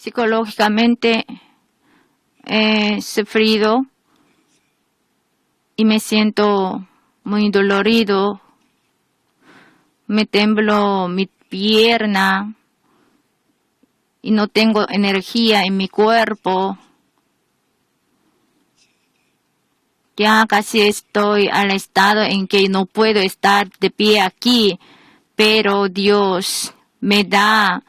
Psicológicamente he sufrido y me siento muy dolorido. Me tembló mi pierna y no tengo energía en mi cuerpo. Ya casi estoy al estado en que no puedo estar de pie aquí, pero Dios me da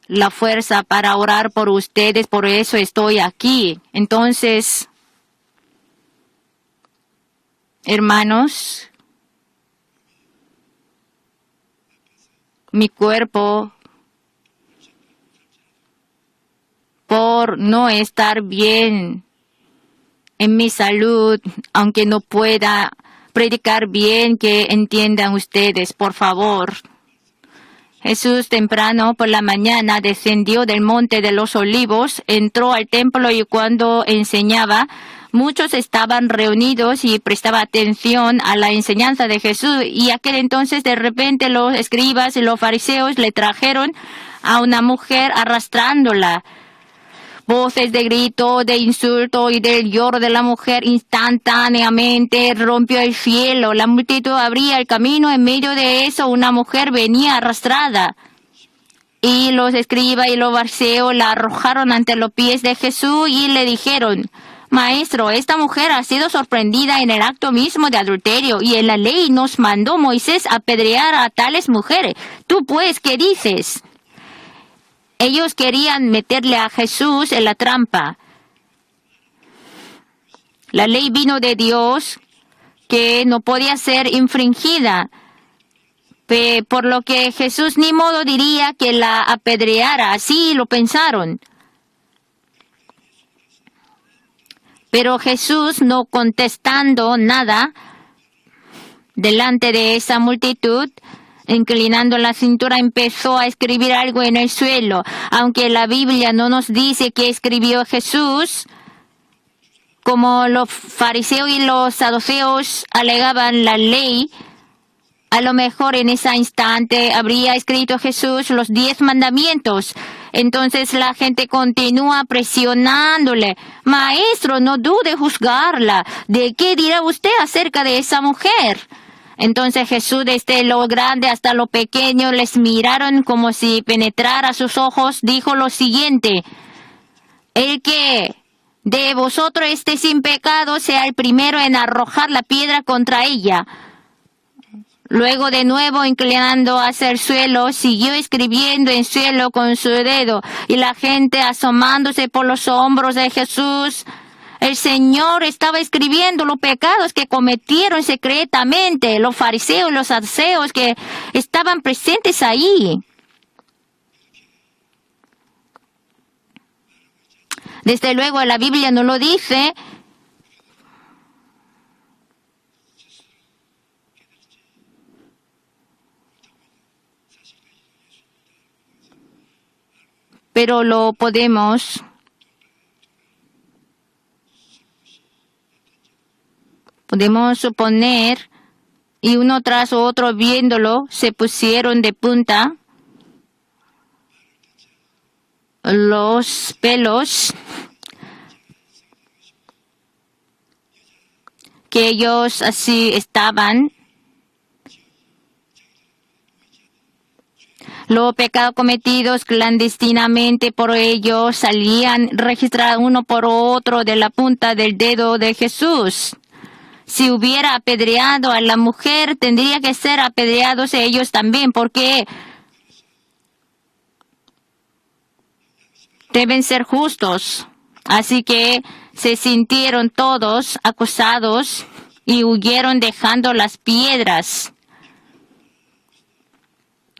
la fuerza para orar por ustedes, por eso estoy aquí. Entonces, hermanos, mi cuerpo, por no estar bien en mi salud, aunque no pueda predicar bien, que entiendan ustedes, por favor. Jesús temprano por la mañana descendió del monte de los olivos, entró al templo y cuando enseñaba, muchos estaban reunidos y prestaban atención a la enseñanza de Jesús. Y aquel entonces de repente los escribas y los fariseos le trajeron a una mujer arrastrándola. Voces de grito, de insulto y del lloro de la mujer instantáneamente rompió el cielo. La multitud abría el camino. En medio de eso una mujer venía arrastrada. Y los escribas y los fariseos la arrojaron ante los pies de Jesús y le dijeron: Maestro, esta mujer ha sido sorprendida en el acto mismo de adulterio y en la ley nos mandó Moisés apedrear a tales mujeres. ¿Tú pues qué dices? Ellos querían meterle a Jesús en la trampa. La ley vino de Dios que no podía ser infringida, por lo que Jesús ni modo diría que la apedreara. Así lo pensaron. Pero Jesús, no contestando nada delante de esa multitud, inclinando la cintura, empezó a escribir algo en el suelo. Aunque la Biblia no nos dice qué escribió Jesús, como los fariseos y los saduceos alegaban la ley, a lo mejor en ese instante habría escrito Jesús los 10 mandamientos. Entonces la gente continúa presionándole: Maestro, no dude juzgarla. ¿De qué dirá usted acerca de esa mujer? Entonces Jesús, desde lo grande hasta lo pequeño, les miraron como si penetrara sus ojos. Dijo lo siguiente: El que de vosotros esté sin pecado sea el primero en arrojar la piedra contra ella. Luego, de nuevo inclinando hacia el suelo, siguió escribiendo en suelo con su dedo, y la gente asomándose por los hombros de Jesús. El Señor estaba escribiendo los pecados que cometieron secretamente los fariseos y los saduceos que estaban presentes ahí. Desde luego la Biblia no lo dice, pero lo podemos suponer, y uno tras otro viéndolo se pusieron de punta los pelos que ellos así estaban. Los pecados cometidos clandestinamente por ellos salían registrados uno por otro de la punta del dedo de Jesús. Si hubiera apedreado a la mujer, tendría que ser apedreados ellos también, porque deben ser justos. Así que se sintieron todos acusados y huyeron dejando las piedras.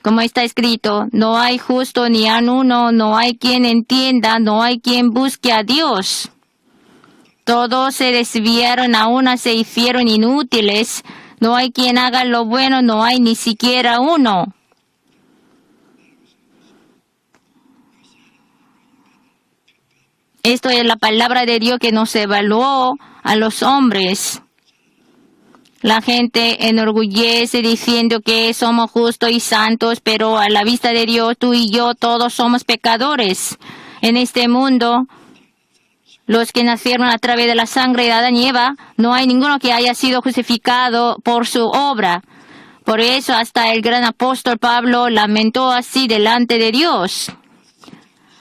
Como está escrito: no hay justo ni aun uno, no hay quien entienda, no hay quien busque a Dios. Todos se desviaron, a una se hicieron inútiles. No hay quien haga lo bueno, no hay ni siquiera uno. Esto es la palabra de Dios que nos evaluó a los hombres. La gente enorgullece diciendo que somos justos y santos, pero a la vista de Dios, tú y yo, todos somos pecadores. En este mundo, los que nacieron a través de la sangre de Adán y Eva, no hay ninguno que haya sido justificado por su obra. Por eso hasta el gran apóstol Pablo lamentó así delante de Dios.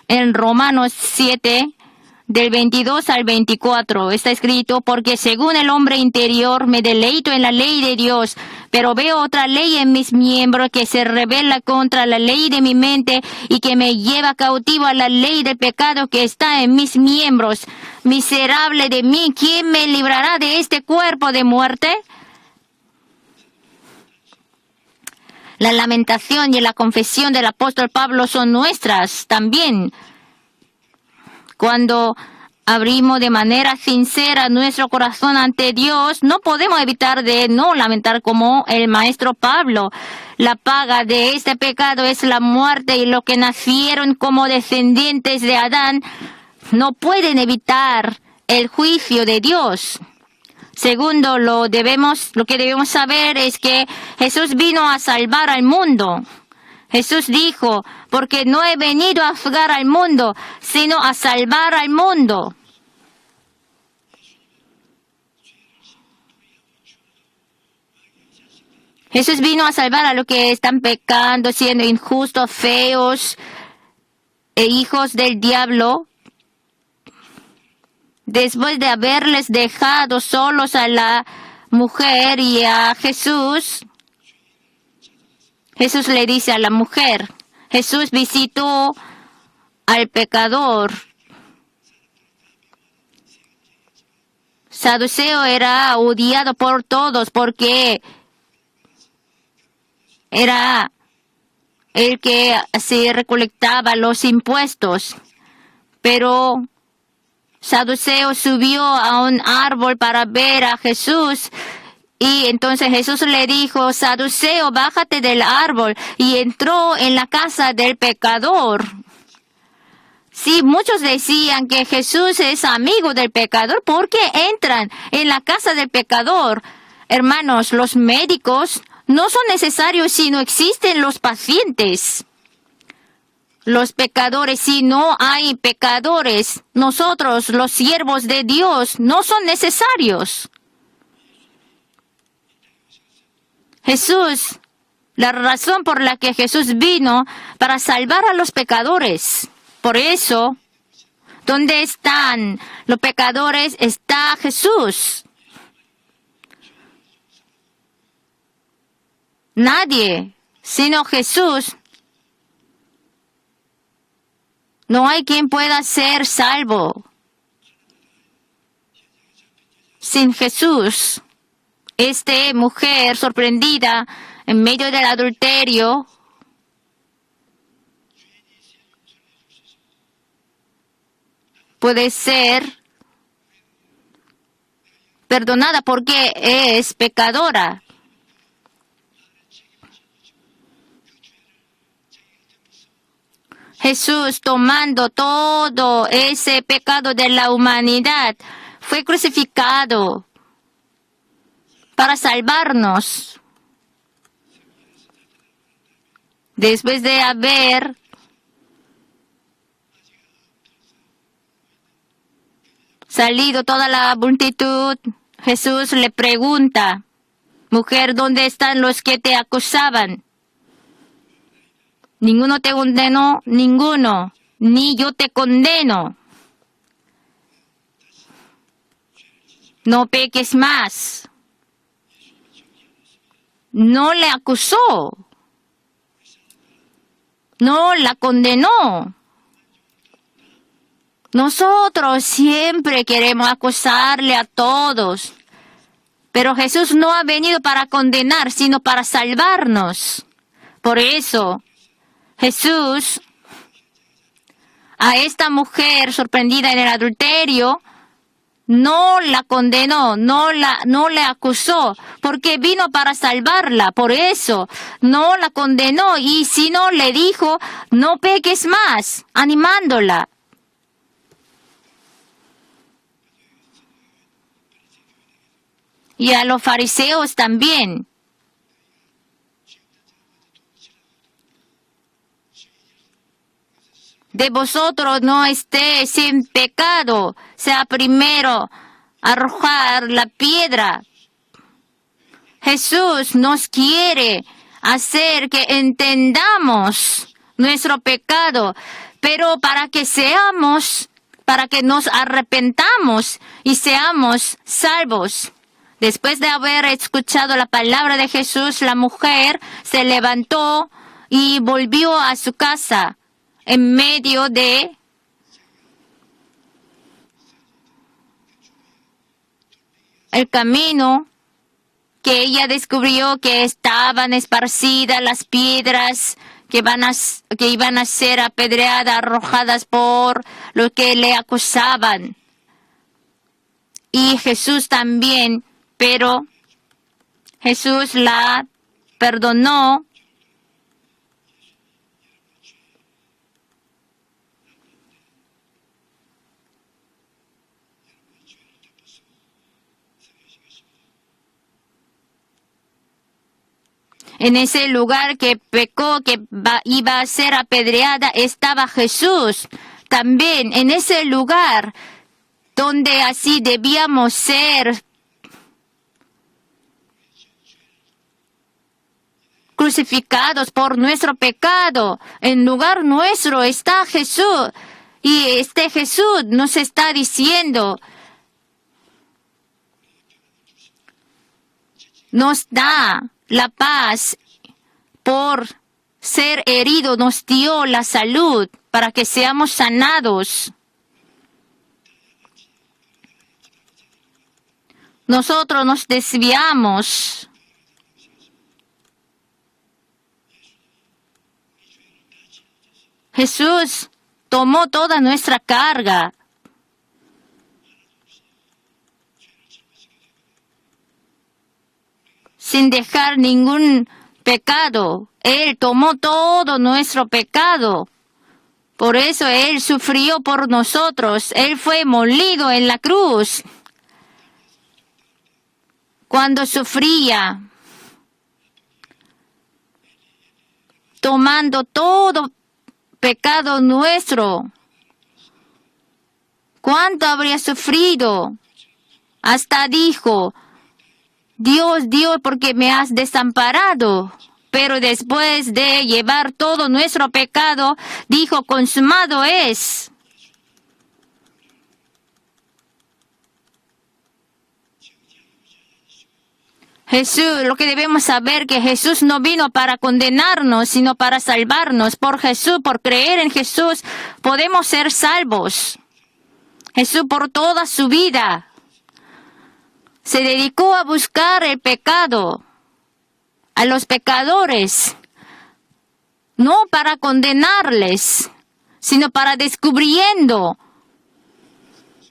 En Romanos 7, del 22 al 24, está escrito: porque según el hombre interior me deleito en la ley de Dios, pero veo otra ley en mis miembros que se rebela contra la ley de mi mente y que me lleva cautivo a la ley del pecado que está en mis miembros. Miserable de mí, ¿quién me librará de este cuerpo de muerte? La lamentación y la confesión del apóstol Pablo son nuestras también. Cuando abrimos de manera sincera nuestro corazón ante Dios, no podemos evitar de no lamentar como el maestro Pablo. La paga de este pecado es la muerte, y los que nacieron como descendientes de Adán no pueden evitar el juicio de Dios. Segundo, lo que debemos saber es que Jesús vino a salvar al mundo. Jesús dijo: porque no he venido a juzgar al mundo, sino a salvar al mundo. Jesús vino a salvar a los que están pecando, siendo injustos, feos e hijos del diablo. Después de haberles dejado solos a la mujer y a Jesús, Jesús le dice a la mujer, Jesús visitó al pecador. Saduceo era odiado por todos porque era el que se recolectaba los impuestos. Pero Saduceo subió a un árbol para ver a Jesús. Y entonces Jesús le dijo: Saduceo, bájate del árbol. Y entró en la casa del pecador. Sí, muchos decían que Jesús es amigo del pecador. ¿Por qué entran en la casa del pecador? Hermanos, los médicos no son necesarios si no existen los pacientes. Los pecadores, si no hay pecadores, nosotros, los siervos de Dios, no son necesarios. Jesús, la razón por la que Jesús vino para salvar a los pecadores. Por eso, ¿dónde están los pecadores? Está Jesús. Nadie, sino Jesús. No hay quien pueda ser salvo sin Jesús. Esta mujer sorprendida en medio del adulterio puede ser perdonada porque es pecadora. Jesús, tomando todo ese pecado de la humanidad, fue crucificado para salvarnos. Después de haber salido toda la multitud, Jesús le pregunta: mujer, ¿dónde están los que te acusaban? Ninguno te condenó, ninguno, ni yo te condeno. No peques más. No le acusó. No la condenó. Nosotros siempre queremos acusarle a todos. Pero Jesús no ha venido para condenar, sino para salvarnos. Por eso, Jesús, a esta mujer sorprendida en el adulterio, no la condenó, no le acusó, porque vino para salvarla. Por eso no la condenó, y si no le dijo: no peques más, animándola. Y a los fariseos también. de vosotros no esté sin pecado, sea primero arrojar la piedra. Jesús nos quiere hacer que entendamos nuestro pecado, pero para que nos arrepentamos y seamos salvos. Después de haber escuchado la palabra de Jesús, la mujer se levantó y volvió a su casa en medio de el camino que ella descubrió que estaban esparcidas las piedras que iban a ser apedreadas, arrojadas por los que le acusaban. Y Jesús también, pero Jesús la perdonó. En ese lugar que pecó, que iba a ser apedreada, estaba Jesús. También en ese lugar donde así debíamos ser crucificados por nuestro pecado. En lugar nuestro está Jesús. Y este Jesús nos está diciendo, nos da la paz por ser herido, nos dio la salud para que seamos sanados. Nosotros nos desviamos. Jesús tomó toda nuestra carga. Sin dejar ningún pecado. Él tomó todo nuestro pecado. Por eso Él sufrió por nosotros. Él fue molido en la cruz. Cuando sufría, tomando todo pecado nuestro, ¿cuánto habría sufrido? Hasta dijo, Dios, Dios, porque me has desamparado. Pero después de llevar todo nuestro pecado, dijo, consumado es. Jesús, lo que debemos saber que Jesús no vino para condenarnos, sino para salvarnos. Por Jesús, por creer en Jesús, podemos ser salvos. Jesús por toda su vida se dedicó a buscar el pecado, a los pecadores, no para condenarles, sino para descubriendo,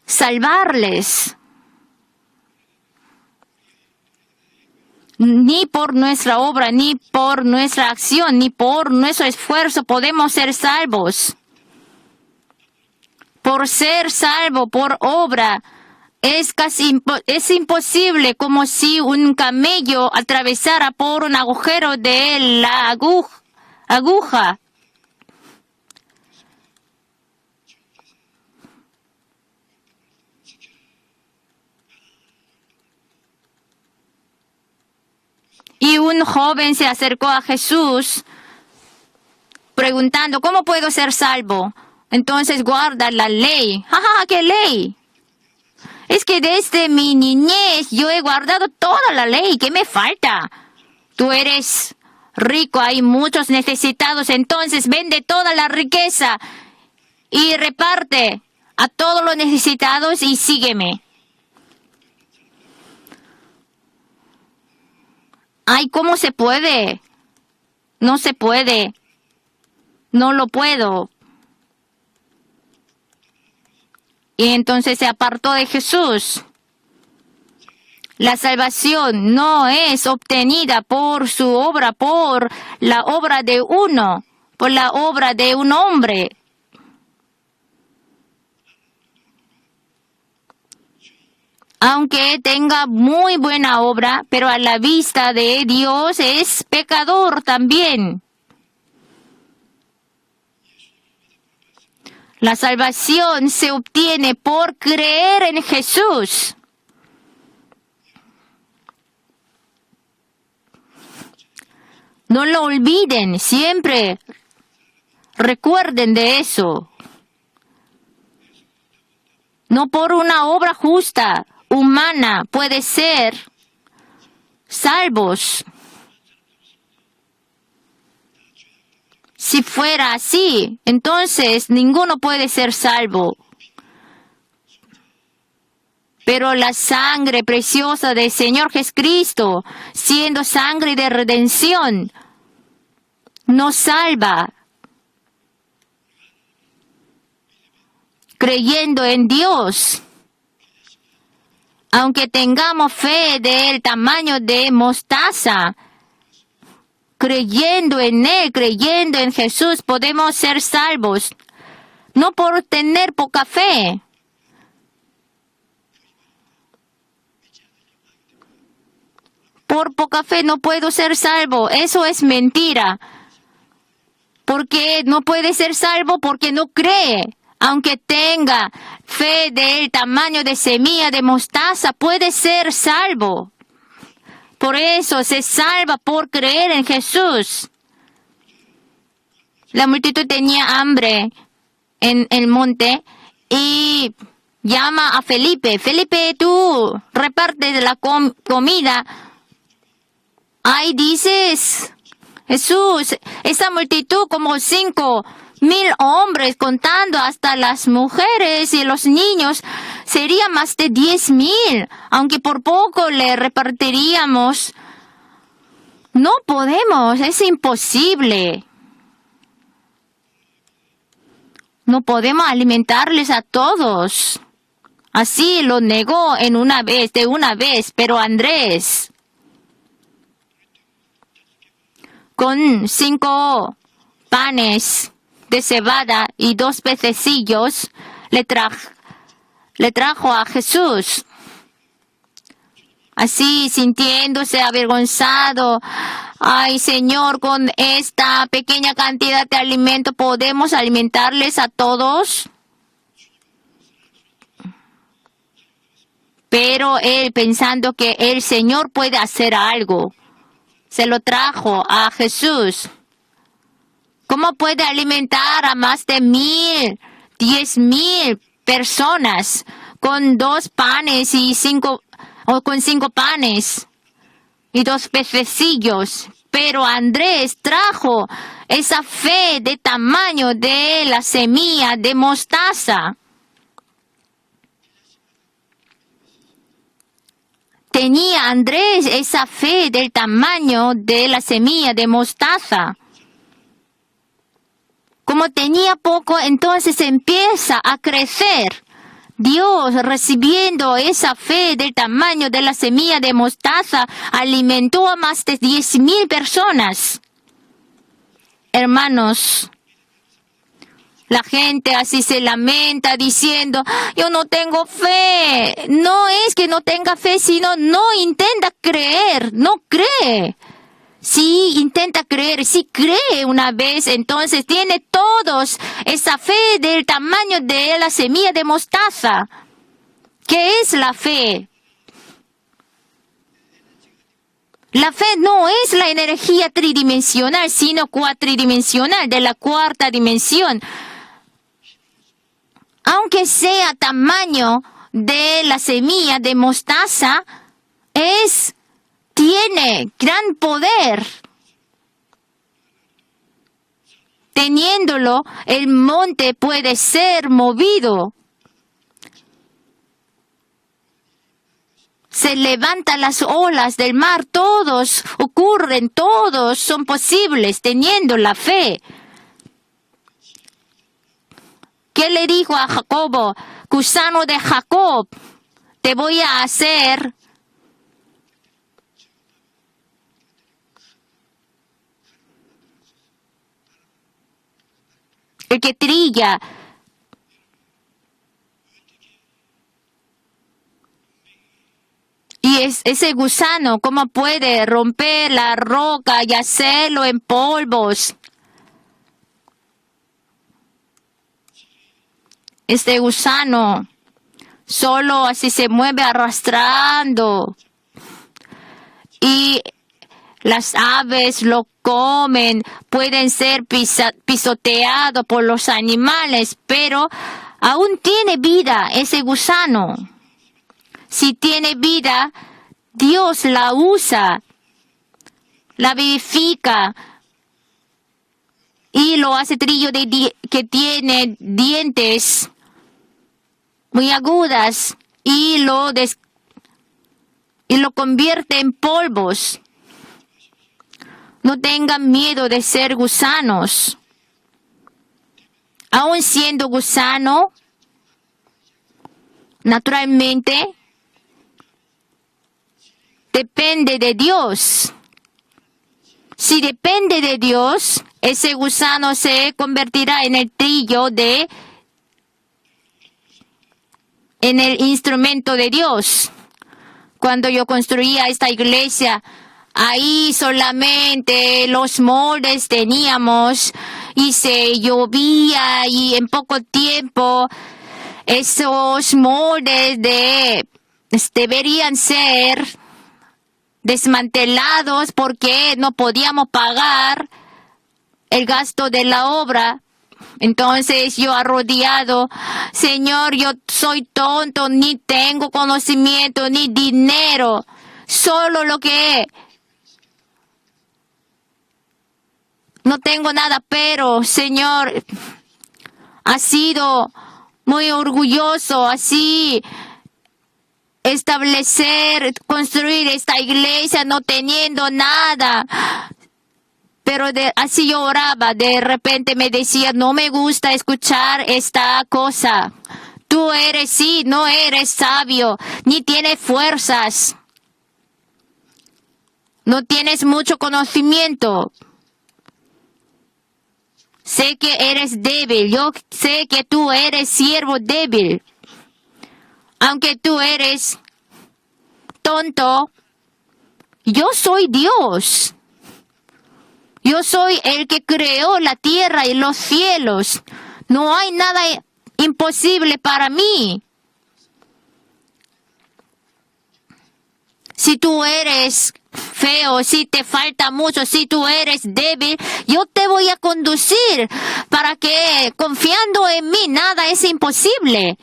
salvarles. Ni por nuestra obra, ni por nuestra acción, ni por nuestro esfuerzo podemos ser salvos. Por ser salvo por obra es imposible, como si un camello atravesara por un agujero de la aguja. Y un joven se acercó a Jesús preguntando, ¿cómo puedo ser salvo? Entonces guarda la ley. ¡Ja, ja! ¿Qué ley? Es que desde mi niñez yo he guardado toda la ley. ¿Qué me falta? Tú eres rico, hay muchos necesitados, entonces vende toda la riqueza y reparte a todos los necesitados y sígueme. Ay, ¿cómo se puede? No se puede. No lo puedo. Y entonces se apartó de Jesús. La salvación no es obtenida por su obra, por la obra de uno, por la obra de un hombre. Aunque tenga muy buena obra, pero a la vista de Dios es pecador también. La salvación se obtiene por creer en Jesús. No lo olviden, siempre recuerden de eso. No por una obra justa, humana, puede ser salvos. Si fuera así, entonces ninguno puede ser salvo. Pero la sangre preciosa del Señor Jesucristo, siendo sangre de redención, nos salva. Creyendo en Dios, aunque tengamos fe del tamaño de mostaza, creyendo en Él, creyendo en Jesús, podemos ser salvos. No por tener poca fe. Por poca fe no puedo ser salvo. Eso es mentira. Porque no puede ser salvo porque no cree. Aunque tenga fe del tamaño de semilla de mostaza, puede ser salvo. Por eso se salva por creer en Jesús. La multitud tenía hambre en el monte y llama a Felipe. Felipe, tú repartes la comida. Ahí dices, Jesús, esa multitud como 5,000 hombres, contando hasta las mujeres y los niños, sería más de 10,000, aunque por poco le repartiríamos. No podemos, es imposible. No podemos alimentarles a todos. Así lo negó de una vez, pero Andrés, con 5 panes de cebada y 2 pececillos, le trajo a Jesús. Así, sintiéndose avergonzado, ay Señor, con esta pequeña cantidad de alimento, ¿podemos alimentarles a todos? Pero él, pensando que el Señor puede hacer algo, se lo trajo a Jesús. ¿Cómo puede alimentar a más de 10,000 personas con 2 panes y 5 panes y 2 pececillos? Pero Andrés trajo esa fe de tamaño de la semilla de mostaza. Tenía Andrés esa fe del tamaño de la semilla de mostaza. Como tenía poco, entonces empieza a crecer. Dios, recibiendo esa fe del tamaño de la semilla de mostaza, alimentó a más de 10,000 personas. Hermanos, la gente así se lamenta diciendo, yo no tengo fe. No es que no tenga fe, sino no intenta creer, no cree. Si intenta creer, si cree una vez, entonces tiene todos esa fe del tamaño de la semilla de mostaza. ¿Qué es la fe? La fe no es la energía tridimensional, sino cuatridimensional, de la 4ª dimensión. Aunque sea tamaño de la semilla de mostaza, tiene gran poder. Teniéndolo, el monte puede ser movido. Se levantan las olas del mar, todos son posibles teniendo la fe. ¿Qué le dijo a Jacobo? Gusano de Jacob, te voy a hacer el que trilla. Y ese gusano, ¿cómo puede romper la roca y hacerlo en polvos? este gusano solo así se mueve arrastrando. Y las aves lo comen, pueden ser pisoteados por los animales, pero aún tiene vida ese gusano. Si tiene vida, Dios la usa, la vivifica y lo hace trillo que tiene dientes muy agudas y lo convierte en polvos. No tengan miedo de ser gusanos. Aún siendo gusano, naturalmente, depende de Dios. Si depende de Dios, ese gusano se convertirá en el trillo en el instrumento de Dios. Cuando yo construía esta iglesia, ahí solamente los moldes teníamos y se llovía y en poco tiempo esos moldes deberían ser desmantelados porque no podíamos pagar el gasto de la obra. Entonces yo arrodillado, Señor, yo soy tonto, ni tengo conocimiento, ni dinero, solo lo que no tengo nada, pero Señor, ha sido muy orgulloso así construir esta iglesia no teniendo nada. Pero así yo oraba, de repente me decía, no me gusta escuchar esta cosa. Tú no eres sabio, ni tienes fuerzas. No tienes mucho conocimiento. Sé que eres débil, yo sé que tú eres siervo débil. Aunque tú eres tonto, yo soy Dios. Yo soy el que creó la tierra y los cielos. No hay nada imposible para mí. Si tú eres feo, si te falta mucho, si tú eres débil, yo te voy a conducir para que confiando en mí nada es imposible.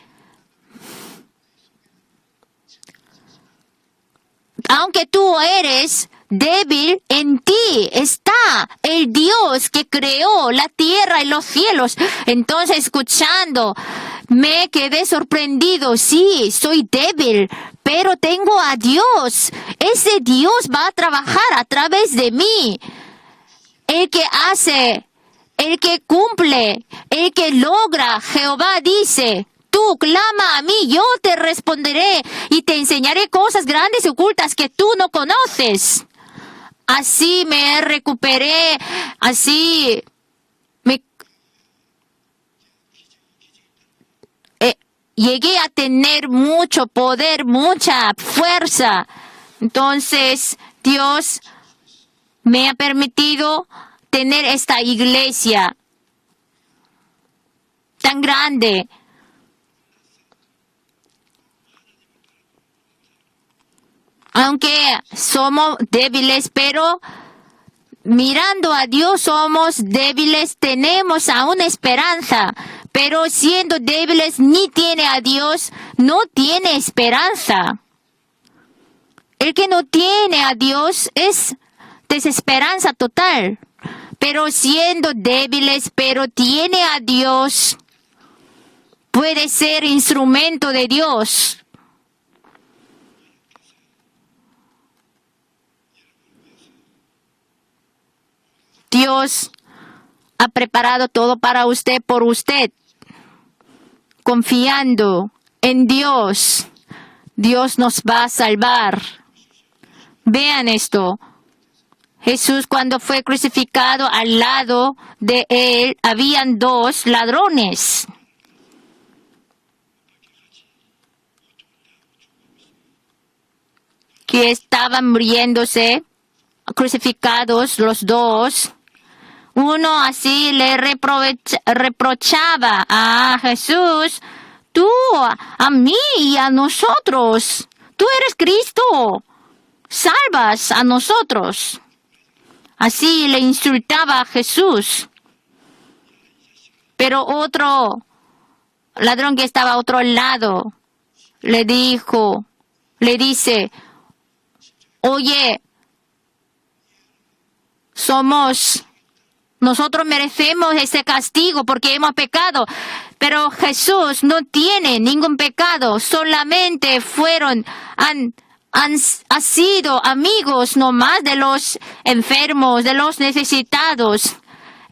Aunque tú eres débil, en ti está el Dios que creó la tierra y los cielos. Entonces, escuchando, me quedé sorprendido. Sí, soy débil, pero tengo a Dios. Ese Dios va a trabajar a través de mí. El que hace, el que cumple, el que logra. Jehová dice, tú clama a mí, yo te responderé y te enseñaré cosas grandes y ocultas que tú no conoces. Así me recuperé, así llegué a tener mucho poder, mucha fuerza. Entonces, Dios me ha permitido tener esta iglesia tan grande. Aunque somos débiles, pero mirando a Dios somos débiles, tenemos aún esperanza. Pero siendo débiles, ni tiene a Dios, no tiene esperanza. El que no tiene a Dios es desesperanza total. Pero siendo débiles, pero tiene a Dios, puede ser instrumento de Dios. Dios ha preparado todo para usted, por usted. Confiando en Dios, Dios nos va a salvar. Vean esto. Jesús, cuando fue crucificado, al lado de él habían dos ladrones. Que estaban muriéndose, crucificados los dos. Uno así le reprochaba a Jesús: tú, a mí y a nosotros. Tú eres Cristo. Salvas a nosotros. Así le insultaba a Jesús. Pero otro ladrón que estaba a otro lado le dice: oye, nosotros merecemos ese castigo porque hemos pecado. Pero Jesús no tiene ningún pecado, solamente han sido amigos nomás de los enfermos, de los necesitados.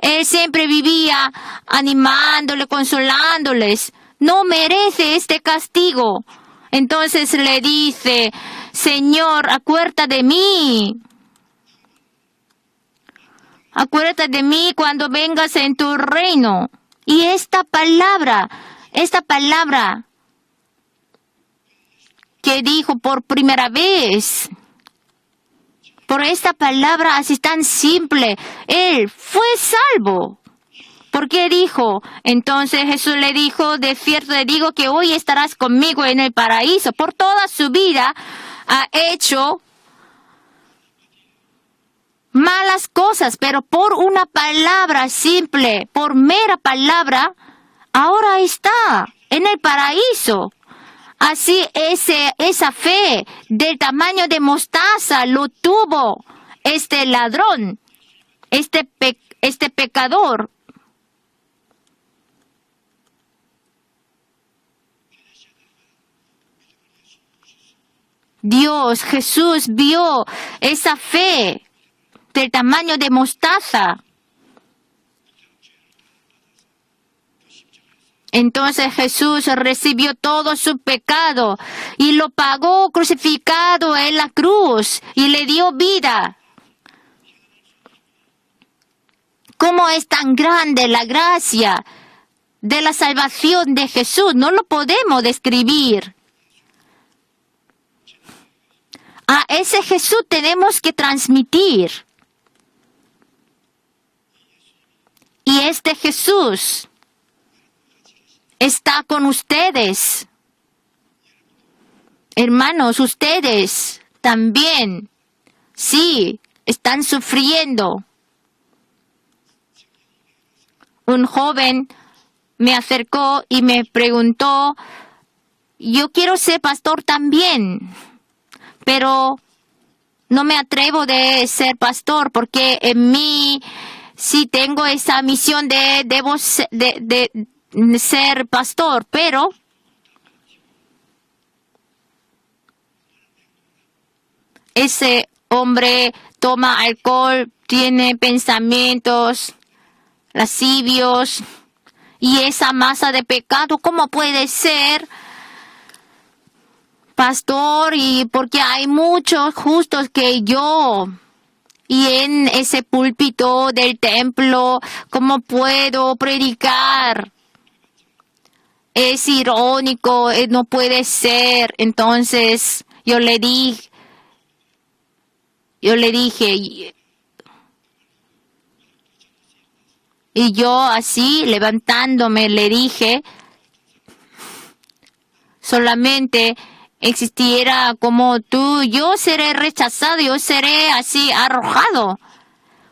Él siempre vivía animándoles, consolándoles. No merece este castigo. Entonces le dice: Señor, acuérdate de mí. Acuérdate de mí cuando vengas en tu reino. Y esta palabra que dijo por primera vez, por esta palabra así tan simple, él fue salvo. ¿Por qué dijo? Entonces Jesús le dijo: de cierto te digo que hoy estarás conmigo en el paraíso. Por toda su vida ha hecho malas cosas, pero por una palabra simple, por mera palabra, ahora está en el paraíso. Así esa fe del tamaño de mostaza lo tuvo este ladrón, este pecador. Jesús vio esa fe del tamaño de mostaza. Entonces Jesús recibió todo su pecado y lo pagó crucificado en la cruz y le dio vida. ¿Cómo es tan grande la gracia de la salvación de Jesús? No lo podemos describir. A ese Jesús tenemos que transmitir. Y este Jesús está con ustedes. Hermanos, ustedes también, sí, están sufriendo. Un joven me acercó y me preguntó: yo quiero ser pastor también, pero no me atrevo de ser pastor porque en mí sí tengo esa misión de ser pastor, pero ese hombre toma alcohol, tiene pensamientos lascivios y esa masa de pecado. ¿Cómo puede ser pastor? Y porque hay muchos justos que yo. Y en ese púlpito del templo, ¿cómo puedo predicar? Es irónico, no puede ser. Entonces yo le dije, y yo así levantándome le dije: solamente existiera como tú, yo seré rechazado, yo seré así arrojado.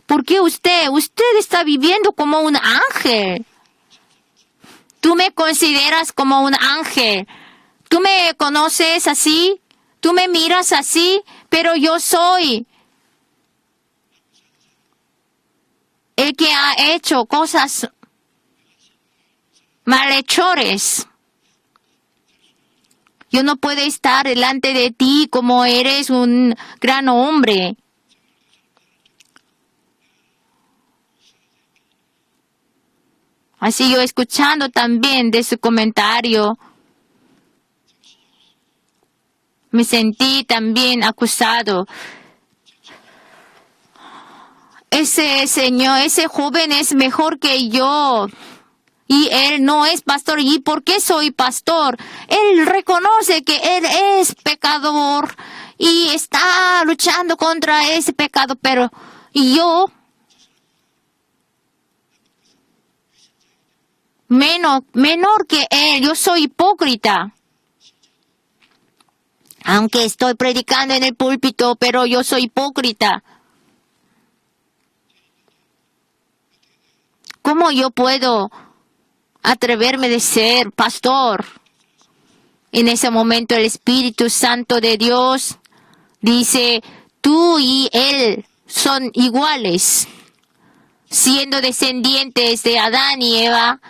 Porque usted está viviendo como un ángel. Tú me consideras como un ángel. Tú me conoces así, tú me miras así, pero yo soy el que ha hecho cosas malhechores. Yo no puedo estar delante de ti como eres un gran hombre. Así yo escuchando también de su comentario, me sentí también acusado. Ese señor, ese joven es mejor que yo. Y él no es pastor. ¿Y por qué soy pastor? Él reconoce que él es pecador y está luchando contra ese pecado. Pero yo menor que él. Yo soy hipócrita. Aunque estoy predicando en el púlpito, pero yo soy hipócrita. ¿Cómo yo puedo atreverme de ser pastor? En ese momento el Espíritu Santo de Dios dice, tú y él son iguales. Siendo descendientes de Adán y Eva,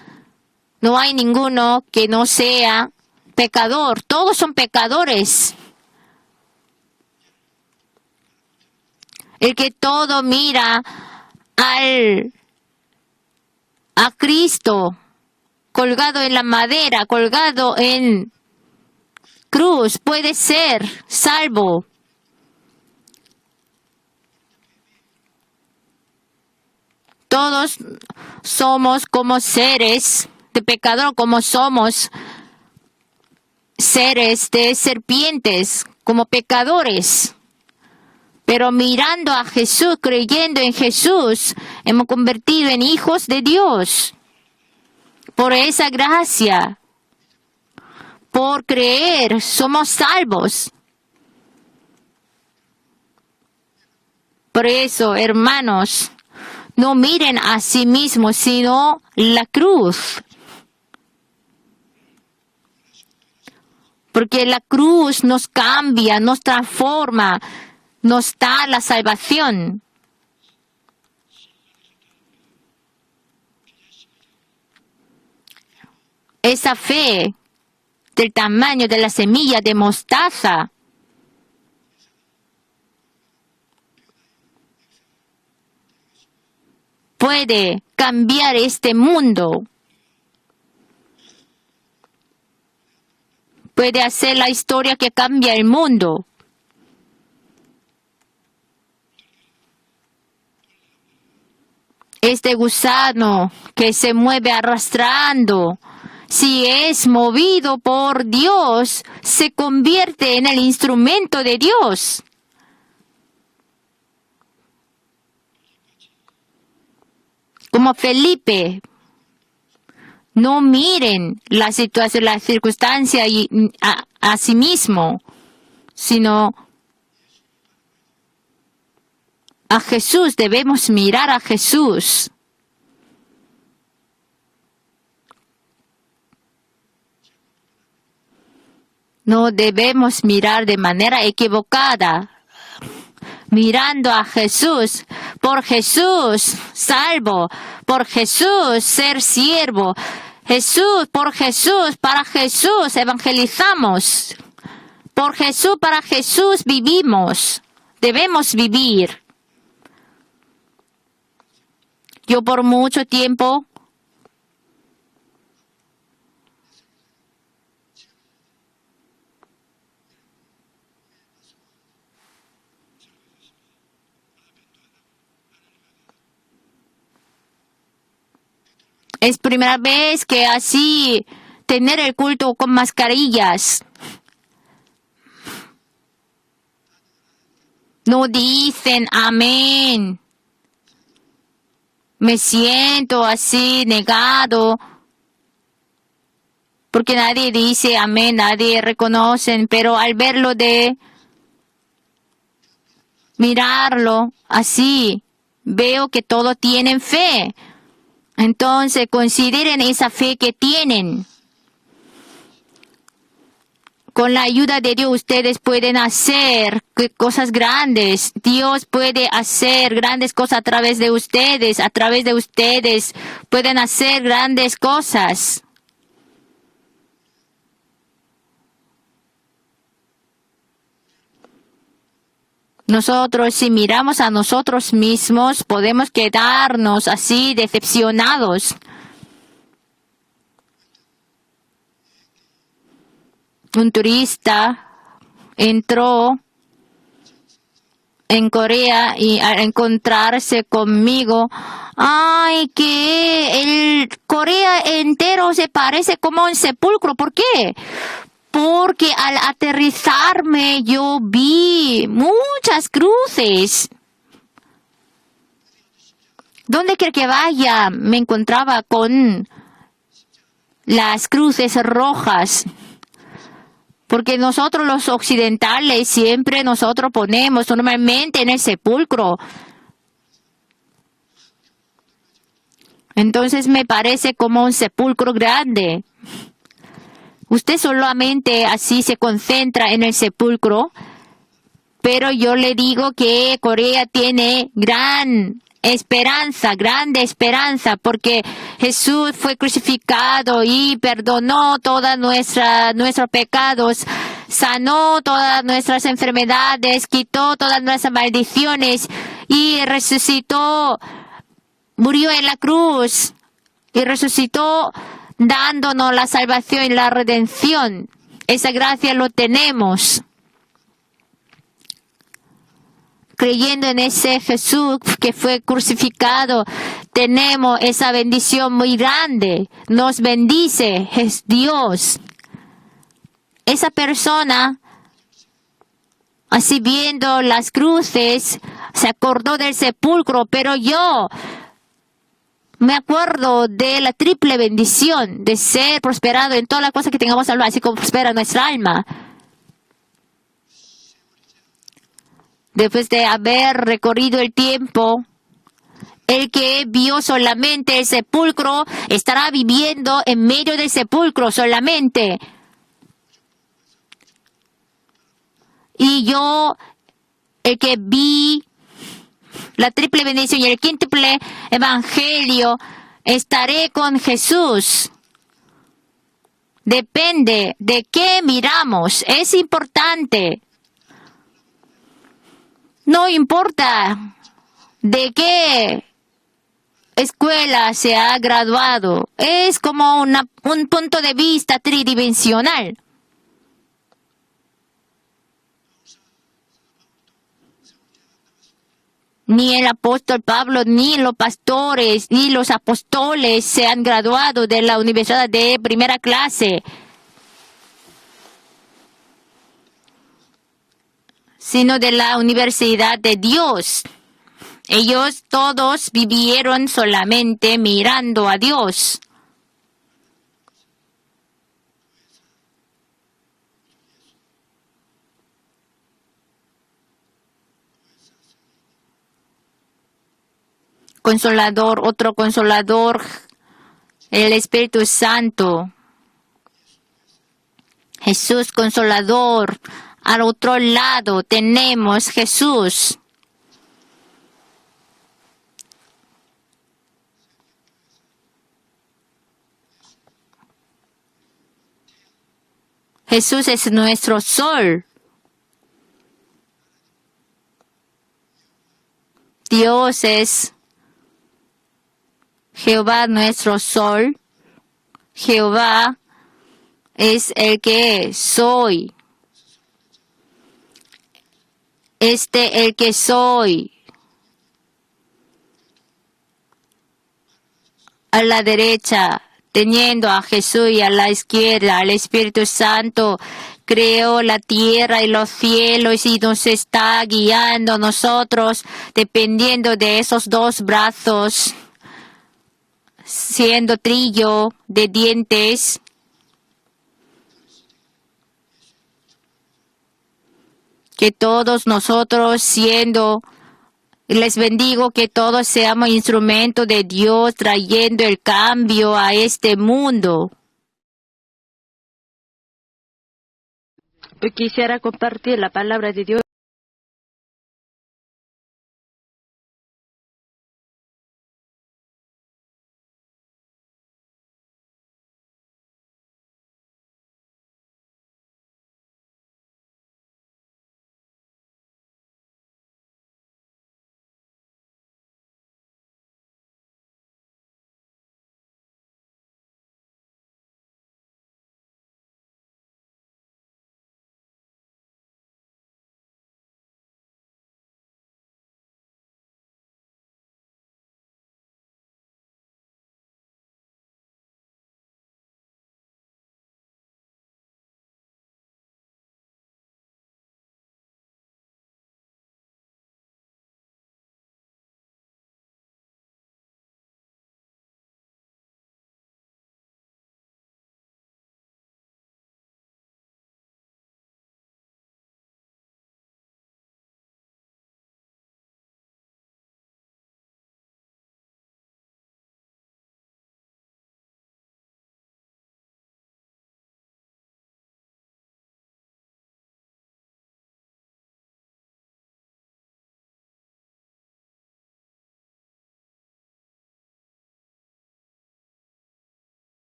no hay ninguno que no sea pecador. Todos son pecadores. El que todo mira a Cristo colgado en la madera, colgado en cruz, puede ser salvo. Todos somos como seres de pecador, como somos seres de serpientes, como pecadores. Pero mirando a Jesús, creyendo en Jesús, hemos convertido en hijos de Dios. Por esa gracia, por creer, somos salvos. Por eso, hermanos, no miren a sí mismos, sino la cruz. Porque la cruz nos cambia, nos transforma, nos da la salvación. Esa fe del tamaño de la semilla de mostaza puede cambiar este mundo. Puede hacer la historia que cambia el mundo. Este gusano que se mueve arrastrando, si es movido por Dios, se convierte en el instrumento de Dios. Como Felipe, no miren la situación, la circunstancia a sí mismo, sino a Jesús. Debemos mirar a Jesús. No debemos mirar de manera equivocada. Mirando a Jesús, por Jesús salvo, por Jesús ser siervo, Jesús, por Jesús, para Jesús evangelizamos, por Jesús, para Jesús vivimos, debemos vivir. Yo por mucho tiempo es primera vez que así tener el culto con mascarillas. No dicen amén. Me siento así negado. Porque nadie dice amén, nadie reconoce. Pero al verlo mirarlo así, veo que todos tienen fe. Entonces, consideren esa fe que tienen. Con la ayuda de Dios, ustedes pueden hacer cosas grandes. Dios puede hacer grandes cosas a través de ustedes. A través de ustedes pueden hacer grandes cosas. Nosotros, si miramos a nosotros mismos, podemos quedarnos así decepcionados. Un turista entró en Corea y al encontrarse conmigo, ¡ay, que el Corea entero se parece como un sepulcro! ¿Por qué? Porque al aterrizarme yo vi muchas cruces. Donde quiera que vaya, me encontraba con las cruces rojas. Porque nosotros los occidentales siempre nosotros ponemos normalmente en el sepulcro. Entonces me parece como un sepulcro grande. Usted solamente así se concentra en el sepulcro, pero yo le digo que Corea tiene grande esperanza, porque Jesús fue crucificado y perdonó todos nuestros pecados, sanó todas nuestras enfermedades, quitó todas nuestras maldiciones y resucitó, murió en la cruz y resucitó dándonos la salvación y la redención. Esa gracia lo tenemos. Creyendo en ese Jesús que fue crucificado, tenemos esa bendición muy grande. Nos bendice Dios. Esa persona, así viendo las cruces, se acordó del sepulcro, pero yo me acuerdo de la triple bendición de ser prosperado en todas las cosas que tengamos alma, así como prospera nuestra alma. Después de haber recorrido el tiempo, el que vio solamente el sepulcro estará viviendo en medio del sepulcro solamente. Y yo, el que vi la triple bendición y el quíntuple evangelio, estaré con Jesús. Depende de qué miramos. Es importante. No importa de qué escuela se ha graduado. Es como un punto de vista tridimensional. Ni el apóstol Pablo, ni los pastores, ni los apóstoles se han graduado de la universidad de primera clase, sino de la universidad de Dios. Ellos todos vivieron solamente mirando a Dios. Consolador, otro consolador, el Espíritu Santo. Jesús consolador. Al otro lado tenemos Jesús. Jesús es nuestro sol. Dios es Jehová nuestro sol. Jehová es el que soy. El que soy. A la derecha, teniendo a Jesús, y a la izquierda al Espíritu Santo, creó la tierra y los cielos y nos está guiando a nosotros, dependiendo de esos dos brazos, siendo trillo de dientes. Que todos nosotros les bendigo, que todos seamos instrumentos de Dios trayendo el cambio a este mundo. Hoy quisiera compartir la palabra de Dios.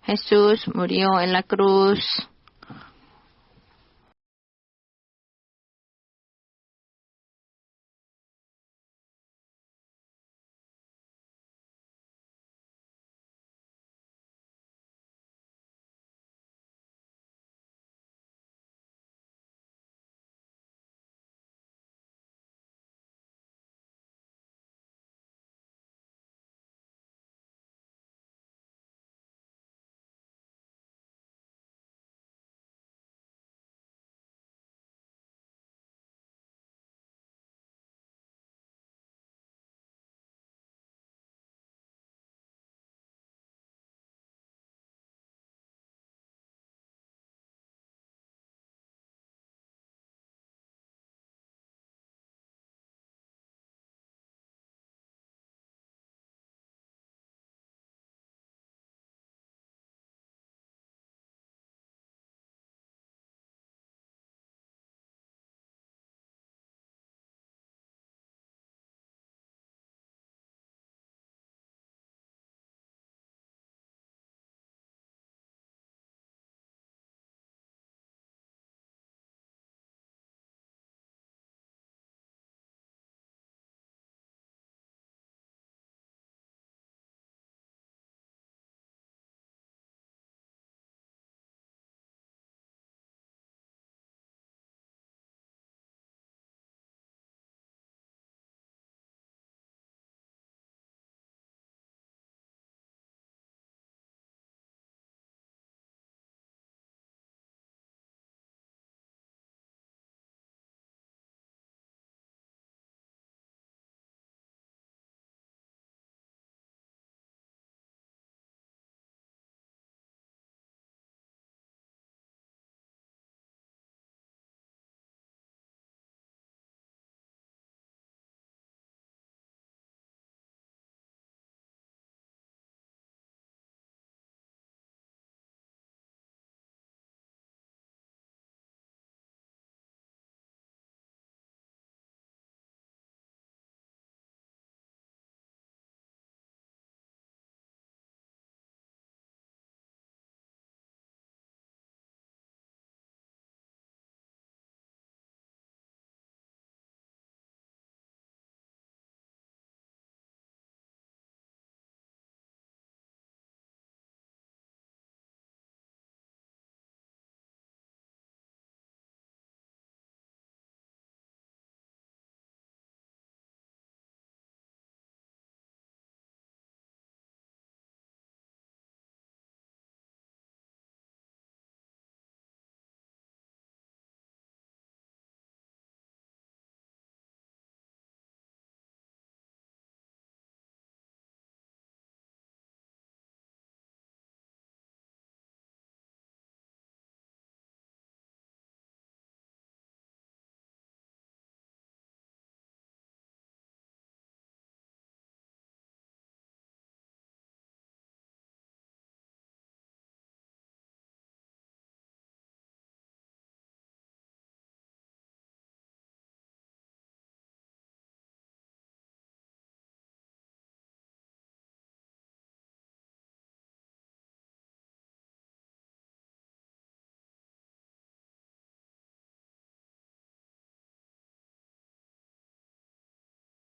Jesús murió en la cruz